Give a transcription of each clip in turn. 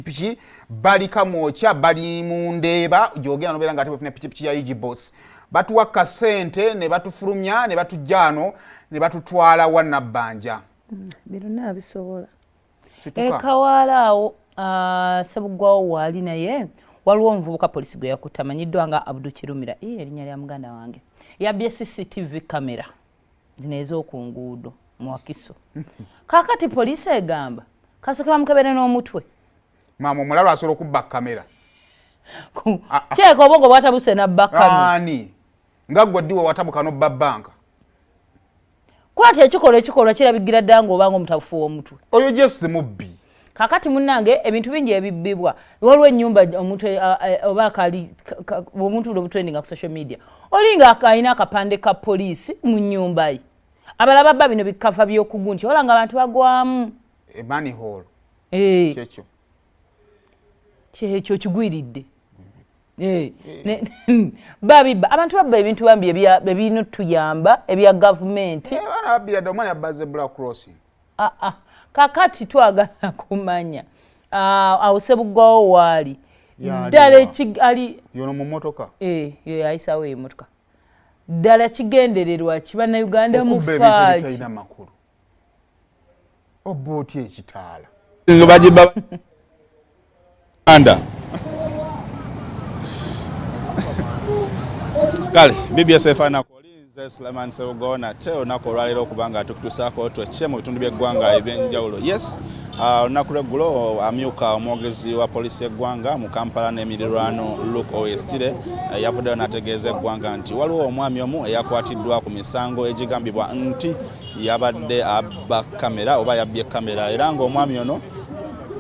pikipiki bali kamwocha bali mundeeba gyogera nobera nga ate bafuna pikipiki ya Boss batuwa kasente ne batufulumya ne batujjano ne batutwala wannabbanja bino nabisobola ekawalaawo Ssebuggwawo waali naye waliwo omuvubuka polisi gwe yakutte amanyiddwa nga Abdul Kirumira erinnya lya muganda wange yabbye CCTV kamera zino ez'oku nguudo mu Wakiso kaakati polisi egamba kasooke bamukebere n'omutwe maama omulalo asobola okubba kamera kyeka obongo bwatabuse nabba kamera ani nga ggwe ddiwe watabuka n'obba bbanka kwati ekikolwa kirabigira ddala ng'obanga omutabufu w'omutwe oyo just mubbi kakati munnange ebintu bingi ebibbibwa waliwo ennyumba omuntu oba akali omuntu obutrendinga ku social media olinga alina akapande ka poliisi mu nnyumba ye abalaba babba bino bikava by'okugu nti olanga abantu bagwamu money hall kyekyo kigwiridde babibba abantu babba ebintu bambi ebino tuyamba ebya gavumenti bana babbira ddala omwana yabbaze Black Crossing kakati twagala kumanya awo Ssebuggwawo waali ddala ali yono mu mmotoka yo ayisawo emmotoka ddala kigendererwa Bannayuganda mufaaki talina makulu obooti ekitaala bagibba anda kale BBS efana kolinze Suleiman Ssebuggwawo nate olunaku olwaleero okubanga tukutusaako twekye mu bitundu by'eggwanga ebyenjawulo yes olunaku lw'eggulo amyuka omwogezi wa poliisi y'eggwanga mu Kampala n'emirirwano Luke Owestire yavuddeyo n'ategeeza eggwanga nti waliwo omwami omu eyakwatiddwa ku misango egigambibwa nti yabadde abba kamera oba yabbye kamera era ng'omwami ono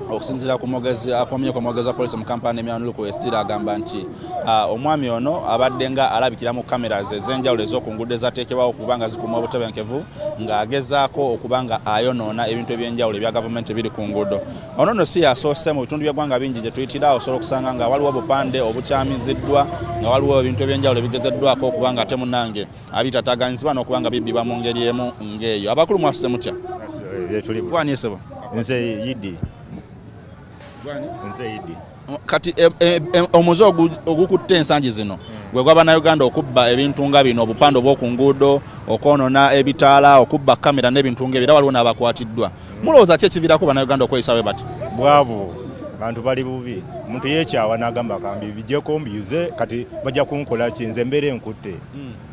okusinziira ku mwogezi akomyeko omwogezi wa poliisi mu Kampala n'emirirwano Luke Owestire agamba nti omwami ono abadde nga alabikira mu kamera ez'enjawulo ez'okunguudo ezateekebwawo okubanga zikuuma obutebenkevu ng'agezaako okubanga ayonoona ebintu eby'enjawulo ebya gavumenti ebiri ku nguudo. Ono nno si yasoose mu bitundu by'eggwanga bingi gye tuyitira osobola okusanga nga waliwo obupande obukyamiziddwa nga waliwo ebintu eby'enjawulo ebigezeddwako okubanga ate munnange abitataganyizibwa n'okubanga bibbibwa mu ngeri emu ng'eyo. Abakulu mwafuse mutya? Gwaniisebo? Nze Yidi. Nze Yidi. Kati omuze ogukutte ensangi zino gwe gw'Abannayuganda okubba ebintu nga bino obupande obw'oku nguudo okwonoona ebitaala okubba kamera n'ebintu ng'ebyo era waliwo n'abakwatiddwa mulowooza ki ekiviirako Bannayuganda okweyisa bwe bati? Bwavu bantu bali bubi omuntu yeekyawa n'agamba kambi bijjeko mbiyuze kati bajja kunkola ki nze mbeera enkutte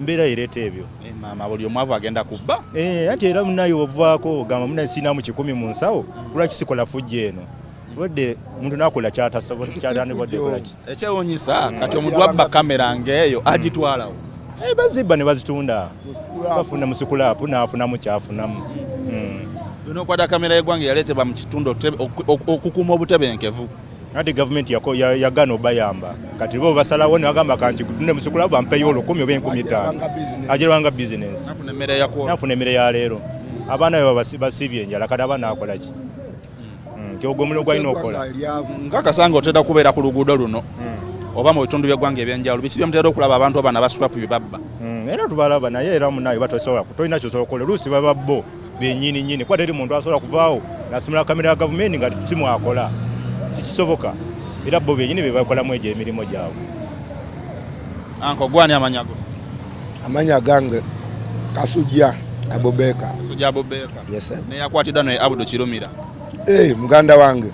mbeera ereeta ebyo maama buli omwavu agenda kubba ate era munayo ovaako gamba munaye sinamu 10 mu nsawo lwaki sikola fujja eno wadde muntu nakola kyatandibwadde kolaki ekyewuunyisa kati omuntu abba kamera ng'eyo agitwalawo bazibba ne bazitunda bafuna musikulapu n'afunamu kyafunamu okwata kamera y'eggwanga yaleetebwa mu kitundu okukuuma obutebenkevu ate gavumenti yagana obayamba kati bo basalawo ne bagamba kanti ne musikulapu bampeyo 10 oba 15 agirwanga bizinensi nafuna emmere ya leero abaana be basibye enjala kati abaana akola ki ogwo gwalina okola nkakasanga otera kubeera ku luguudo luno oba mu bitundu by'eggwanga ebyenjawulo biki byemutera okulaba abantu abana baswapu bibabba era tubalaba naye era munayo batasobola tolina kyosobola okukola oluusi baba bo bennyini kuba teri muntu asobola kuvaawo nasimula kamera ya gavumenti nga kimwakola kikisoboka era bo bennyini be bakolamu egyo emirimu gyabwe. Anko gwani amanyago? Amanya gange Kasujja Abubeka. Kasujja Abubeka. Yes sir. Ne yakwatidwa ne Abdul Kirumira. Muganda wange.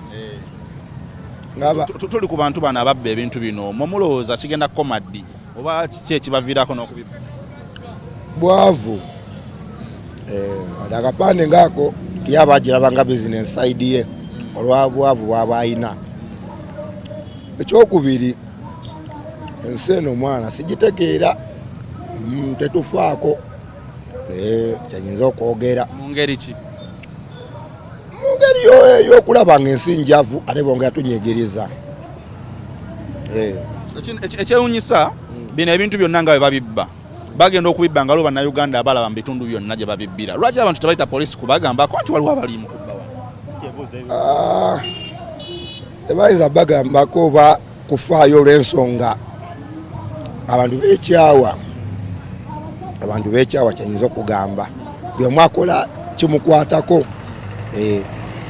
Ngaba tuli ku bantu bana ababba ebintu bino mulowooza kigenda komaddi oba kiki ekibaviirako n'okubibba? Bwavu. Akapande ngako kiyaba agirabanga business side ye olwabwavu bwaba ayina. Ekyokubiri ensi eno omwana sigitegeera tetufaako kyayinza okwogera. Mu ngeri ki? Mu ngeri y'okulaba ng'ensi njavu ate bongera tunyegeriza. Ekyewuunyisa bino ebintu byonna nga bwe babibba bagenda okubibba nga Bannayuganda abalaba mu bitundu byonna gye babibbira. Lwaki abantu tebayita poliisi kubagambako nti waliwo abalimu kubba wano? Tebayinza bagambako oba kufaayo olw'ensonga abantu beekyawa kyayinza okugamba buli omu akola kimukwatako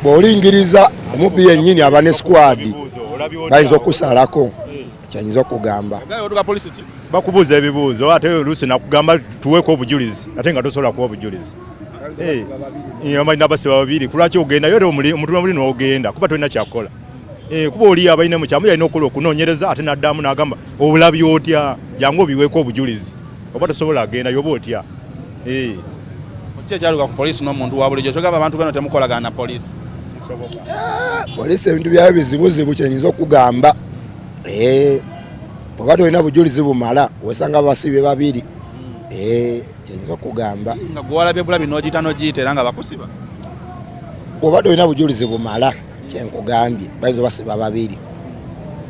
bw'olingiriza omubbi yennyini aba ne squad bayinza okusalako kyayinza okugamba bakubuuza ebibuuzo ate oluusi nakugamba tuweeko obujulizi ate nga tosobola kuwa obujulizi amalina basiba babiri kulwaki ogendayo ate omutima muli n'ogenda kuba tolina kyakukola kuba oli abalina mu kyamu yalina okukola okunoonyereza ate n'addamu n'agamba obulabyo otya jangu obiweeko obujulizi oba tosobola agenda yoba otya ki ekyaluka ku poliisi n'omuntu wa bulijjo kyogamba abantu bano temukolagana na poliisi poliisi ebintu byayo bizibuzibu kyenyinza okugamba bw'oba tolina bujulizi bumala wesanga basibe babiri kyenyinza okugamba nga gwewalabye bulabi n'ogiyita n'ogiyita era nga bakusiba bw'oba tolina bujulizi bumala kyenkugambye bayinza basiba babiri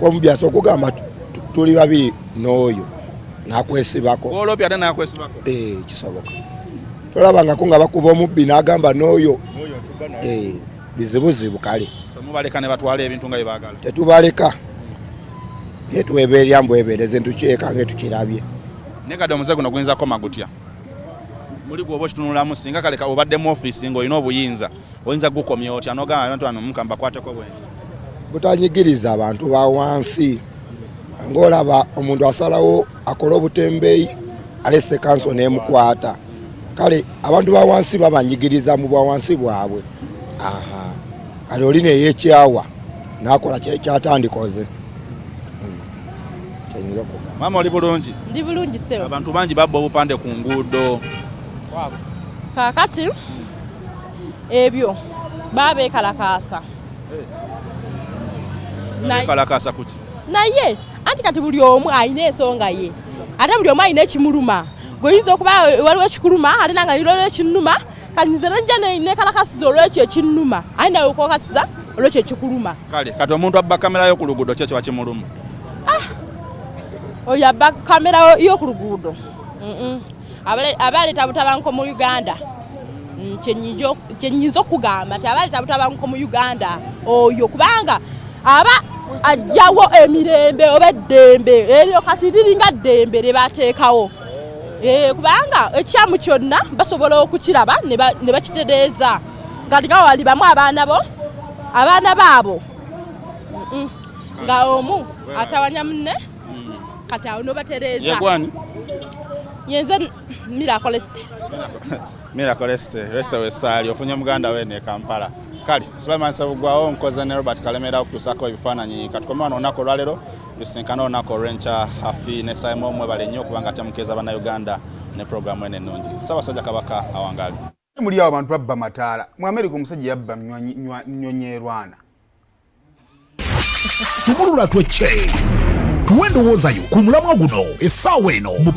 omubyasa okugamba tuli babiri n'oyo nakwesibako olopya ate nakwesibako kisoboka tolabangako nga bakuba omubbi n'agamba n'oyo bizibuzibu kale mubaleka ne batwala ebintu nga byebaagala tetubaleka yetuweberera mbwebereze ntukyeka ngaetukirabye nekadde omuze guno guyinza koma gutya muli gwoba okitunulamu singa kaleka obadde mu ofiisi ng'olina obuyinza oyinza gukomya otya n'ogamba abantu bano mukamba bakwateko bwenzi butanyigiriza abantu ba wansi ng'olaba omuntu asalawo akola obutembeeyi alesite kanso n'emukwata kale abantu ba wansi babanyigiriza mu bwa wansi bwabwe kale olina eyekyawa nakola kyatandikoze mama oli bulungi ndi bulungi sebo abantu bangi babba obupande ku nguudo kakati ebyo babekalakasa kalakasa kuki naye anti kati buli omu alina ensonga ye ate buli omu alina ekimuluma goyinza okuba waliwo ekikuluma ate nanga liro ekinuma kati nze najja nekalakasiza olwekyo ekinnuma aye nawe okwakasiza olwekyo ekikuluma kale kati omuntu abba kamera yo ku luguudo kyo kiba kimuluma oyo abba kamera yo ku luguudo abaleeta butabanko mu Uganda kyenyinza okugamba nti abaleeta butabanko mu Uganda oyo kubanga aba ajjawo emirembe oba eddembe eryo kati liringa ddembe lyebateekawo kubanga ekyamu kyonna basobola okukiraba ne bakitereeza kati nga wali bamu abaana baabo nga omu atawanya munne kati awo nobatereeza yegwani yenze Miracle Reste wesaali ofunye muganda we ne Kampala kali Sulaiman Sabugwawo nkoze ne Robert Kalemera okutusako ebifaananyi katukomana n'olunaku olwaleero lusinkana olunaku olw'enkya Hafi ne Simon mwe bale nnyo kubanga temukeza bana Uganda ne programu ene ennungi Ssaabasajja Kabaka awangaali muli awo abantu babba mataala mu America omusajja yabba nnyonyerwana Sumulula tweche tuwendowoozayo ku mulamwa guno essaawa eno